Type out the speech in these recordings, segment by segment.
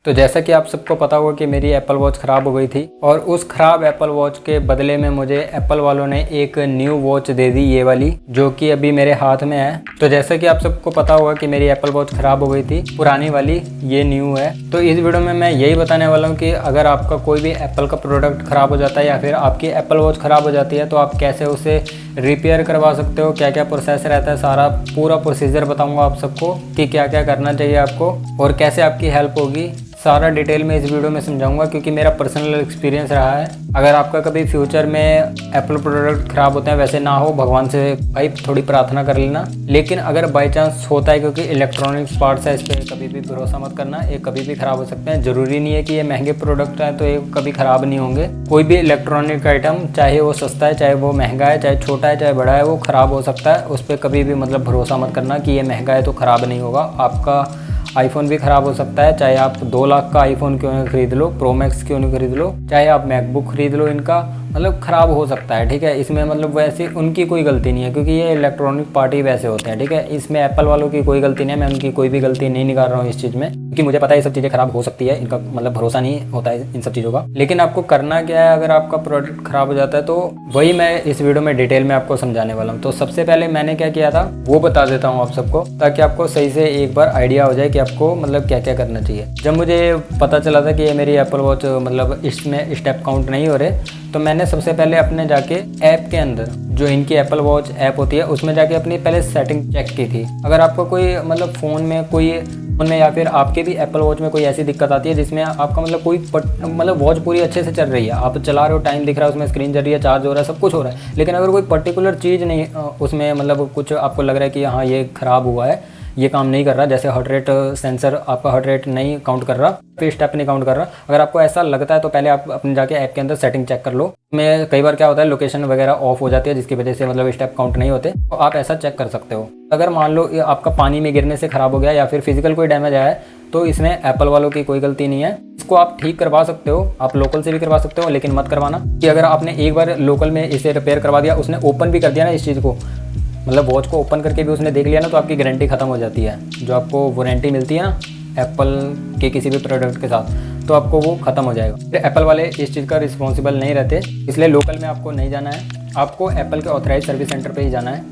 तो जैसा कि आप सबको पता होगा कि मेरी एप्पल वॉच ख़राब हो गई थी और उस ख़राब एप्पल वॉच के बदले में मुझे एप्पल वालों ने एक न्यू वॉच दे दी, ये वाली, जो कि अभी मेरे हाथ में है। तो जैसा कि आप सबको पता होगा कि मेरी एप्पल वॉच ख़राब हो गई थी, पुरानी वाली ये न्यू है। तो इस वीडियो में मैं यही बताने वाला हूँ कि अगर आपका कोई भी एप्पल का प्रोडक्ट ख़राब हो जाता है या फिर आपकी एप्पल वॉच ख़राब हो जाती है तो आप कैसे उसे रिपेयर करवा सकते हो, क्या क्या प्रोसेस रहता है, सारा पूरा प्रोसीजर बताऊंगा आप सबको कि क्या क्या करना चाहिए आपको और कैसे आपकी हेल्प होगी। सारा डिटेल में इस वीडियो में समझाऊंगा क्योंकि मेरा पर्सनल एक्सपीरियंस रहा है। अगर आपका कभी फ्यूचर में एप्पल प्रोडक्ट ख़राब होते हैं, वैसे ना हो, भगवान से भाई थोड़ी प्रार्थना कर लेना, लेकिन अगर बाई चांस होता है, क्योंकि इलेक्ट्रॉनिक्स पार्ट्स है, इस पर कभी भी भरोसा मत करना, ये कभी भी ख़राब हो सकते हैं। ज़रूरी नहीं है कि ये महंगे प्रोडक्ट हैं तो ये कभी ख़राब नहीं होंगे। कोई भी इलेक्ट्रॉनिक आइटम, चाहे वो सस्ता है, चाहे वो महंगा है, चाहे छोटा है, चाहे बड़ा है, वो ख़राब हो सकता है। उस पर कभी भी भरोसा मत करना कि ये महंगा है तो ख़राब नहीं होगा। आपका आईफोन भी ख़राब हो सकता है, चाहे आप 2 लाख का आईफोन क्यों नहीं खरीद लो, प्रो मैक्स क्यों नहीं खरीद लो, चाहे आप मैकबुक खरीद लो, इनका ख़राब हो सकता है। ठीक है, इसमें वैसे उनकी कोई गलती नहीं है क्योंकि ये इलेक्ट्रॉनिक पार्ट ही वैसे होते हैं। ठीक है, इसमें एप्पल वालों की कोई गलती नहीं है, मैं उनकी कोई भी गलती नहीं निकाल रहा हूँ इस चीज़ में, क्योंकि मुझे पता है ये सब चीज़ें ख़राब हो सकती है, इनका भरोसा नहीं होता है इन सब चीज़ों का। लेकिन आपको करना क्या है अगर आपका प्रोडक्ट ख़राब हो जाता है, तो वही मैं इस वीडियो में डिटेल में आपको समझाने वाला हूँ। तो सबसे पहले मैंने क्या किया था वो बता देता हूँ आप सबको, ताकि आपको सही से एक बार आइडिया हो जाए कि आपको क्या क्या करना चाहिए। जब मुझे पता चला था कि ये मेरी एप्पल वॉच इसमें स्टेप काउंट नहीं हो रहे, तो मैंने सबसे पहले अपने जाके ऐप के अंदर, जो इनकी एप्पल वॉच ऐप होती है, उसमें जाके अपनी पहले सेटिंग चेक की थी। अगर आपको कोई फ़ोन में या फिर आपके भी एप्पल वॉच में कोई ऐसी दिक्कत आती है जिसमें आपका कोई वॉच पूरी अच्छे से चल रही है, आप चला रहे हो, टाइम दिख रहा है, उसमें स्क्रीन चल रही है, चार्ज हो रहा है, सब कुछ हो रहा है, लेकिन अगर कोई पर्टिकुलर चीज़ नहीं उसमें कुछ आपको लग रहा है कि हाँ ये ख़राब हुआ है, ये काम नहीं कर रहा, जैसे हार्ट रेट सेंसर आपका हार्ट रेट नहीं काउंट कर रहा, फिर स्टेप नहीं काउंट कर रहा, अगर आपको ऐसा लगता है तो पहले आप अपने जाके ऐप के अंदर सेटिंग चेक कर लो। में कई बार क्या होता है, लोकेशन वगैरह ऑफ हो जाती है जिसकी वजह से स्टेप काउंट नहीं होते, तो आप ऐसा चेक कर सकते हो। अगर मान लो आपका पानी में गिरने से ख़राब हो गया या फिर फिजिकल कोई डैमेज आया है, तो इसमें एप्पल वालों की कोई गलती नहीं है, इसको आप ठीक करवा सकते हो। आप लोकल से भी करवा सकते हो, लेकिन मत करवाना कि अगर आपने एक बार लोकल में इसे रिपेयर करवा दिया, उसने ओपन भी कर दिया ना इस चीज़ को, वॉच को ओपन करके भी उसने देख लिया ना, तो आपकी गारंटी ख़त्म हो जाती है। जो आपको वारंटी मिलती है ना एप्पल के किसी भी प्रोडक्ट के साथ, तो आपको वो ख़त्म हो जाएगा। फिर एप्पल वाले इस चीज़ का रिस्पॉन्सिबल नहीं रहते, इसलिए लोकल में आपको नहीं जाना है, आपको एप्पल के ऑथराइज सर्विस सेंटर पे ही जाना है।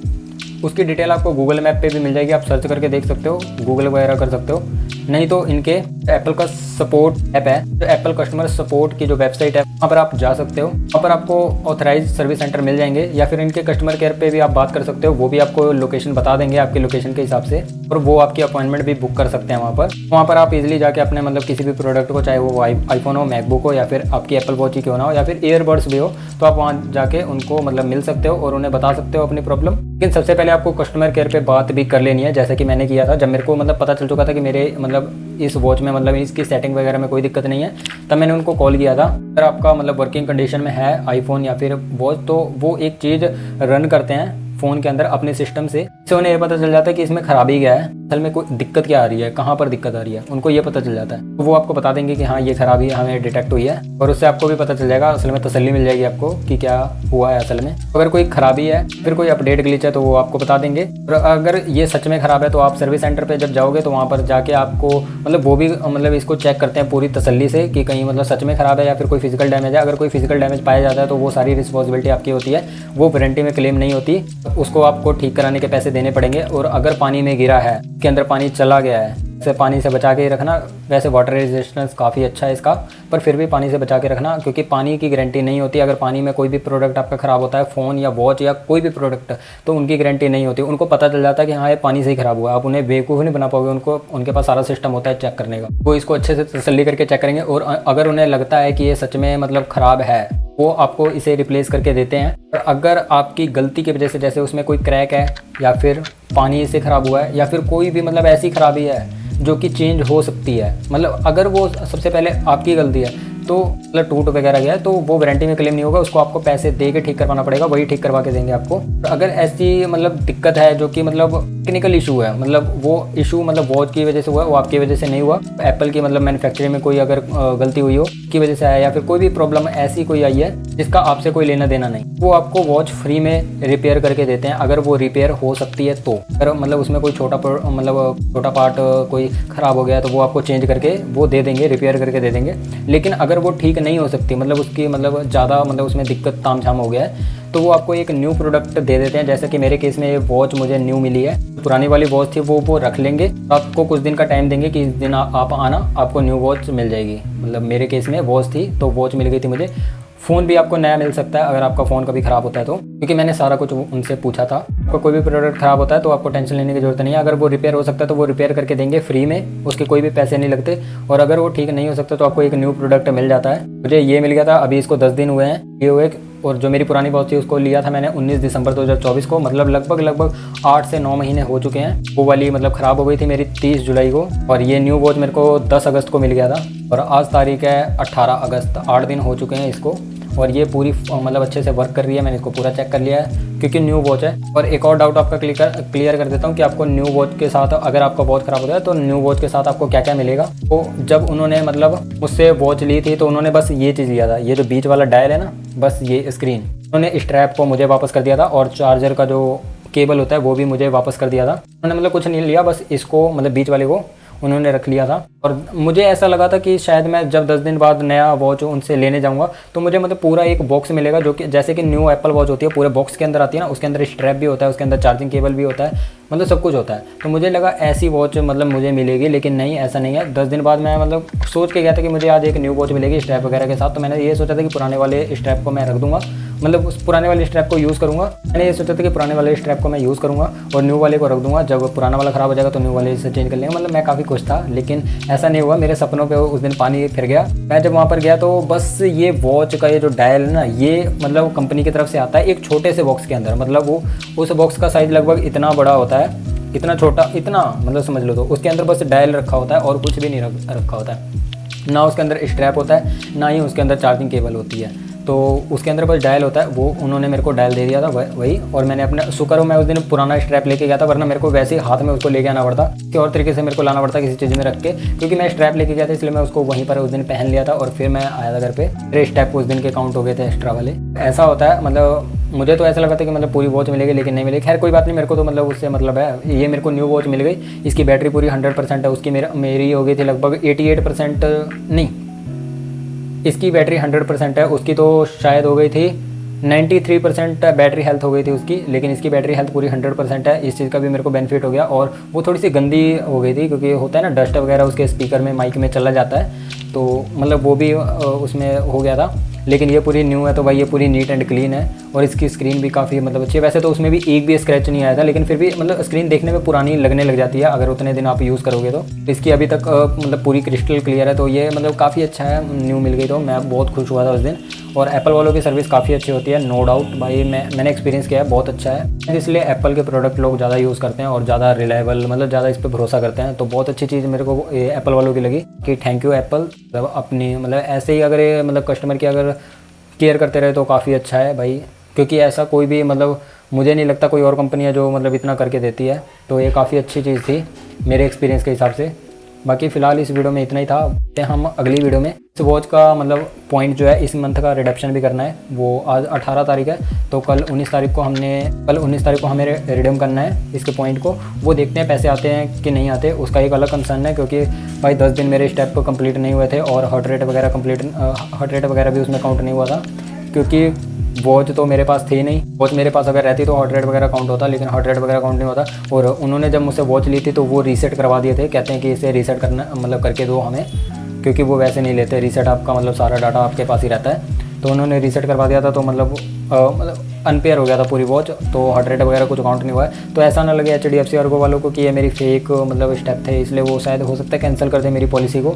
उसकी डिटेल आपको गूगल मैप पे भी मिल जाएगी, आप सर्च करके देख सकते हो, गूगल वगैरह कर सकते हो। नहीं तो इनके एप्पल का सपोर्ट ऐप है, जो एप्पल कस्टमर सपोर्ट की जो वेबसाइट है, वहाँ पर आप जा सकते हो, वहाँ पर आपको ऑथराइज सर्विस सेंटर मिल जाएंगे, या फिर इनके कस्टमर केयर पे भी आप बात कर सकते हो, वो भी आपको लोकेशन बता देंगे आपकी लोकेशन के हिसाब से, और वो आपकी अपॉइंटमेंट भी बुक कर सकते हैं वहाँ पर आप इजीली जाके अपने किसी भी प्रोडक्ट को, चाहे वो आईफोन हो, मैकबुक हो, या फिर आपकी एप्पल वॉच ही क्यों ना हो, या फिर ईयरबड्स भी हो, तो आप वहाँ जाके उनको मिल सकते हो और उन्हें बता सकते हो अपनी प्रॉब्लम। लेकिन सबसे पहले आपको कस्टमर केयर पे बात भी कर लेनी है, जैसे कि मैंने किया था। जब मेरे को पता चल चुका था कि मेरे इस वॉच में इसकी सेटिंग वगैरह में कोई दिक्कत नहीं है, तब मैंने उनको कॉल किया था। अगर आपका वर्किंग कंडीशन में है आईफोन या फिर वॉच, तो वो एक चीज़ रन करते हैं फ़ोन के अंदर अपने सिस्टम से उन्हें ये पता चल जाता है कि इसमें खराबी क्या है, असल में कोई दिक्कत क्या आ रही है, कहाँ पर दिक्कत आ रही है, उनको ये पता चल जाता है। तो वो आपको बता देंगे कि हाँ ये खराबी हमें डिटेक्ट हुई है, और उससे आपको भी पता चल जाएगा, असल में तसल्ली मिल जाएगी आपको कि क्या हुआ है असल में। अगर कोई खराबी है, फिर कोई अपडेट ग्लिच है, तो वो आपको बता देंगे। और अगर ये सच में ख़राब है तो आप सर्विस सेंटर पर जब जाओगे तो वहाँ पर जाके आपको वो भी इसको चेक करते हैं पूरी तसल्ली से कि कहीं सच में ख़राब है या फिर कोई फिजिकल डैमेज है। अगर कोई फिजिकल डैमेज पाया जाता है तो वो सारी रिस्पॉन्सिबिलिटी आपकी होती है, वो वारंटी में क्लेम नहीं होती, उसको आपको ठीक कराने के पैसे देने पड़ेंगे। और अगर पानी में गिरा है, के अंदर पानी चला गया है, से पानी से बचा के ही रखना। वैसे वाटर रेजिस्टेंस काफ़ी अच्छा है इसका, पर फिर भी पानी से बचा के रखना, क्योंकि पानी की गारंटी नहीं होती। अगर पानी में कोई भी प्रोडक्ट आपका ख़राब होता है, फ़ोन या वॉच या कोई भी प्रोडक्ट, तो उनकी गारंटी नहीं होती। उनको पता चल जाता है कि हाँ ये पानी से ही ख़राब हुआ है, आप उन्हें बेवकूफ़ नहीं बना पाओगे, उनके पास सारा सिस्टम होता है चेक करने का। वो इसको अच्छे से तसल्ली करके चेक करेंगे, और अगर उन्हें लगता है कि ये सच में ख़राब है, वो आपको इसे रिप्लेस करके देते हैं। और अगर आपकी गलती की वजह से, जैसे उसमें कोई क्रैक है या फिर पानी से ख़राब हुआ है या फिर कोई भी ऐसी ख़राबी है जो कि चेंज हो सकती है, अगर वो सबसे पहले आपकी गलती है, तो टूट वगैरह गया है, तो वो वारंटी में क्लेम नहीं होगा, उसको आपको पैसे दे के ठीक करवाना पड़ेगा, वही ठीक करवा के देंगे आपको। तो अगर ऐसी दिक्कत है जो कि टेक्निकल इशू है, मतलब वो इशू मतलब वॉच की वजह से हुआ, वो आपकी वजह से नहीं हुआ। एप्पल की मतलब मैन्युफैक्चरिंग में कोई अगर गलती हुई हो की वजह से आया, या फिर कोई भी प्रॉब्लम ऐसी कोई आई है जिसका आपसे कोई लेना देना नहीं, वो आपको वॉच फ्री में रिपेयर करके देते हैं, अगर वो रिपेयर हो सकती है तो। अगर मतलब उसमें कोई छोटा पार्ट कोई ख़राब हो गया तो वो आपको चेंज करके वो दे देंगे, रिपेयर करके दे देंगे। लेकिन अगर वो ठीक नहीं हो सकती, मतलब उसकी मतलब ज़्यादा मतलब उसमें दिक्कत तामझाम हो गया है, तो वो आपको एक न्यू प्रोडक्ट दे देते हैं। जैसे कि मेरे केस में ये वॉच मुझे न्यू मिली है, पुरानी वाली वॉच थी वो रख लेंगे, आपको कुछ दिन का टाइम देंगे कि इस दिन आप आना, आपको न्यू वॉच मिल जाएगी। मतलब मेरे केस में वॉच थी तो वॉच मिल गई थी मुझे। फ़ोन भी आपको नया मिल सकता है अगर आपका फ़ोन कभी ख़राब होता है तो, क्योंकि मैंने सारा कुछ उनसे पूछा था। आपको कोई भी प्रोडक्ट ख़राब होता है तो आपको टेंशन लेने की ज़रूरत नहीं है, अगर वो रिपेयर हो सकता है तो वो रिपेयर करके देंगे फ्री में, उसके कोई भी पैसे नहीं लगते। और अगर वो ठीक नहीं हो सकता तो आपको एक न्यू प्रोडक्ट मिल जाता है। मुझे ये मिल गया था, अभी इसको 10 दिन हुए हैं ये हुए। और जो मेरी पुरानी वॉच थी उसको लिया था मैंने 19 दिसंबर 2024 को, मतलब लगभग 8 से 9 महीने हो चुके हैं। वो वाली मतलब ख़राब हो गई थी मेरी 30 जुलाई को, और ये न्यू वॉच मेरे को 10 अगस्त को मिल गया था, और आज तारीख है 18 अगस्त, 8 दिन हो चुके हैं इसको। और ये पूरी मतलब अच्छे से वर्क कर रही है, मैंने इसको पूरा चेक कर लिया है क्योंकि न्यू वॉच है। और एक और डाउट आपका क्लियर कर देता हूँ कि आपको न्यू वॉच के साथ, अगर आपका वॉच ख़राब होता है तो न्यू वॉच के साथ आपको क्या क्या मिलेगा। तो जब उन्होंने मतलब मुझसे वॉच ली थी तो उन्होंने बस ये चीज़ लिया था, ये जो बीच वाला डायल है ना, बस ये स्क्रीन, उन्होंने स्ट्रैप को मुझे वापस कर दिया था, और चार्जर का जो केबल होता है वो भी मुझे वापस कर दिया था। उन्होंने मतलब कुछ नहीं लिया, बस इसको मतलब बीच वाले को उन्होंने रख लिया था। और मुझे ऐसा लगा था कि शायद मैं जब 10 दिन बाद नया वॉच उनसे लेने जाऊंगा तो मुझे मतलब पूरा एक बॉक्स मिलेगा, जो कि जैसे कि न्यू एप्पल वॉच होती है पूरे बॉक्स के अंदर आती है ना, उसके अंदर स्ट्रैप भी होता है, उसके अंदर चार्जिंग केबल भी होता है, मतलब सब कुछ होता है। तो मुझे लगा ऐसी वॉच मतलब मुझे मिलेगी, लेकिन नहीं, ऐसा नहीं है। 10 दिन बाद मैं मतलब सोच के गया था कि मुझे आज एक न्यू वॉच मिलेगी स्ट्रैप वगैरह के साथ, तो मैंने ये सोचा था कि पुराने वाले स्ट्रैप को मैं रख दूंगा, मतलब उस पुराने वाले स्ट्रैप को यूज़ करूँगा। मैंने ये सोचा था कि पुराने वाले स्ट्रैप को मैं यूज़ करूँगा और न्यू वाले को रख दूँगा, जब पुराना वाला ख़राब हो जाएगा तो न्यू वाले से चेंज कर लेंगे। मतलब मैं काफ़ी खुश था, लेकिन ऐसा नहीं हुआ। मेरे सपनों पे उस दिन पानी फिर गया। मैं जब वहाँ पर गया तो बस ये वॉच का ये जो डायल है ना, ये मतलब कंपनी की तरफ से आता है एक छोटे से बॉक्स के अंदर, मतलब वो उस बॉक्स का साइज़ लगभग इतना बड़ा होता है, इतना छोटा, इतना मतलब समझ लो। तो उसके अंदर बस डायल रखा होता है और कुछ भी नहीं रखा होता है, ना उसके अंदर स्ट्रैप होता है, ना ही उसके अंदर चार्जिंग केबल होती है। तो उसके अंदर बस डायल होता है, वो उन्होंने मेरे को डायल दे दिया था वही। और मैंने अपना शुक्र हो मैं उस दिन पुराना स्ट्रैप लेके गया था, वरना मेरे को वैसे ही हाथ में उसको लेके आना पड़ता, कि और तरीके से मेरे को लाना पड़ता किसी चीज़ में रख के, क्योंकि मैं स्ट्रैप लेके गया था इसलिए मैं उसको वहीं पर उस दिन पहन लिया था। और फिर मैं आया था घर पे, मेरे स्टेप उस दिन के काउंट हो गए थे एक्स्ट्रा वाले। ऐसा होता है, मतलब मुझे तो ऐसा लगा था कि मतलब पूरी वॉच मिलेगी, लेकिन नहीं मिली। खैर कोई बात नहीं, मेरे को तो मतलब उससे मतलब है। ये मेरे को न्यू वॉच मिल गई, इसकी बैटरी पूरी 100% है, उसकी मेरी हो गई थी लगभग 88% नहीं, इसकी बैटरी 100% है, उसकी तो शायद हो गई थी 93% बैटरी हेल्थ हो गई थी उसकी, लेकिन इसकी बैटरी हेल्थ पूरी 100% है। इस चीज़ का भी मेरे को बेनिफिट हो गया। और वो थोड़ी सी गंदी हो गई थी, क्योंकि होता है ना डस्ट वगैरह उसके स्पीकर में, माइक में चला जाता है, तो मतलब वो भी उसमें हो गया था। लेकिन ये पूरी न्यू है तो भाई ये पूरी नीट एंड क्लीन है, और इसकी स्क्रीन भी काफ़ी मतलब अच्छी है। वैसे तो उसमें भी एक भी स्क्रैच नहीं आया था, लेकिन फिर भी मतलब स्क्रीन देखने में पुरानी लगने लग जाती है अगर उतने दिन आप यूज़ करोगे तो। इसकी अभी तक मतलब पूरी क्रिस्टल क्लियर है, तो ये मतलब काफ़ी अच्छा है, न्यू मिल गई तो मैं बहुत खुश हुआ था उस दिन। और एप्पल वालों की सर्विस काफ़ी अच्छी होती है, नो डाउट भाई, मैंने एक्सपीरियंस किया है, बहुत अच्छा है। इसलिए एप्पल के प्रोडक्ट लोग ज़्यादा यूज़ करते हैं और ज़्यादा रिलायबल, मतलब ज़्यादा इस पर भरोसा करते हैं। तो बहुत अच्छी चीज़ मेरे को एप्पल वालों की लगी कि थैंक यू एप्पल, मतलब अपनी मतलब ऐसे ही अगर ये मतलब कस्टमर की अगर केयर करते रहे तो काफ़ी अच्छा है भाई, क्योंकि ऐसा कोई भी मतलब मुझे नहीं लगता कोई और कंपनी है जो मतलब इतना करके देती है। तो ये काफ़ी अच्छी चीज़ थी मेरे एक्सपीरियंस के हिसाब से। बाकी फ़िलहाल इस वीडियो में इतना ही था। हम अगली वीडियो में इस वॉच का मतलब पॉइंट जो है इस मंथ का रिडम्पशन भी करना है, वो आज 18 तारीख है, तो कल 19 तारीख को हमें रिडीम करना है इसके पॉइंट को। वो देखते हैं पैसे आते हैं कि नहीं आते, उसका एक अलग कंसर्न है, क्योंकि भाई 10 दिन मेरे स्टेप को कंप्लीट नहीं हुए थे, और हार्ट रेट वगैरह भी उसमें काउंट नहीं हुआ था, क्योंकि वॉच तो मेरे पास थी नहीं। वॉच मेरे पास अगर रहती तो हार्ट रेट वगैरह काउंट होता, लेकिन हार्ट रेट वगैरह काउंट नहीं होता। और उन्होंने जब मुझसे वॉच ली थी तो वो रीसेट करवा दिए थे, कहते हैं कि इसे रीसेट करना मतलब करके दो हमें, क्योंकि वो वैसे नहीं लेते रीसेट, आपका मतलब सारा डाटा आपके पास ही रहता है। तो उन्होंने रीसेट करवा दिया था, तो मतलब अनपेयर हो गया था पूरी वॉच, तो हार्ट रेट वगैरह कुछ काउंट नहीं हुआ है। तो ऐसा ना लगे HDFC अर्गो वालों को कि ये मेरी फेक मतलब स्टेप थे, इसलिए वो शायद हो सकता है कैंसिल कर दे मेरी पॉलिसी को।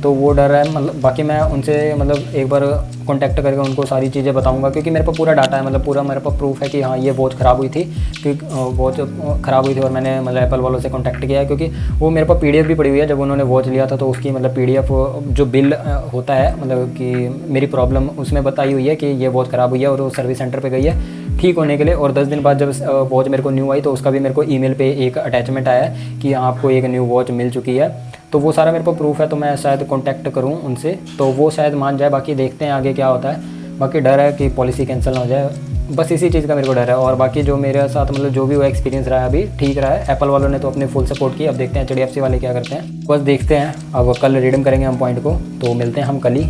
तो वो डर है। मतलब बाकी मैं उनसे मतलब एक बार कॉन्टैक्ट करके उनको सारी चीज़ें बताऊंगा, क्योंकि मेरे पास पूरा डाटा है, मतलब पूरा मेरे पास प्रूफ है कि हाँ ये वॉच ख़राब हुई थी, क्योंकि वॉच ख़राब हुई थी और मैंने मतलब एप्पल वालों से कॉन्टैक्ट किया है, क्योंकि वो मेरे पास PDF भी पड़ी हुई है। जब उन्होंने वॉच लिया था तो उसकी मतलब PDF जो बिल होता है, मतलब कि मेरी प्रॉब्लम उसमें बताई हुई है कि ये वॉच ख़राब हुई है और वो सर्विस सेंटर पर गई है ठीक होने के लिए। और 10 दिन बाद जब वॉच मेरे को न्यू आई तो उसका भी मेरे को ईमेल पे एक अटैचमेंट आया है कि आपको एक न्यू वॉच मिल चुकी है। तो वो सारा मेरे को प्रूफ है, तो मैं शायद कांटेक्ट करूं उनसे तो वो शायद मान जाए। बाकी देखते हैं आगे क्या होता है। बाकी डर है कि पॉलिसी कैंसिल ना हो जाए, बस इसी चीज़ का मेरे को डर है। और बाकी जो मेरे साथ मतलब जो भी वो एक्सपीरियंस रहा है अभी ठीक रहा है। एप्पल वालों ने तो अपने फुल सपोर्ट की। अब देखते हैं HDFC वाले क्या करते हैं, बस देखते हैं। अब कल रिडीम करेंगे हम पॉइंट को, तो मिलते हैं हम कल ही।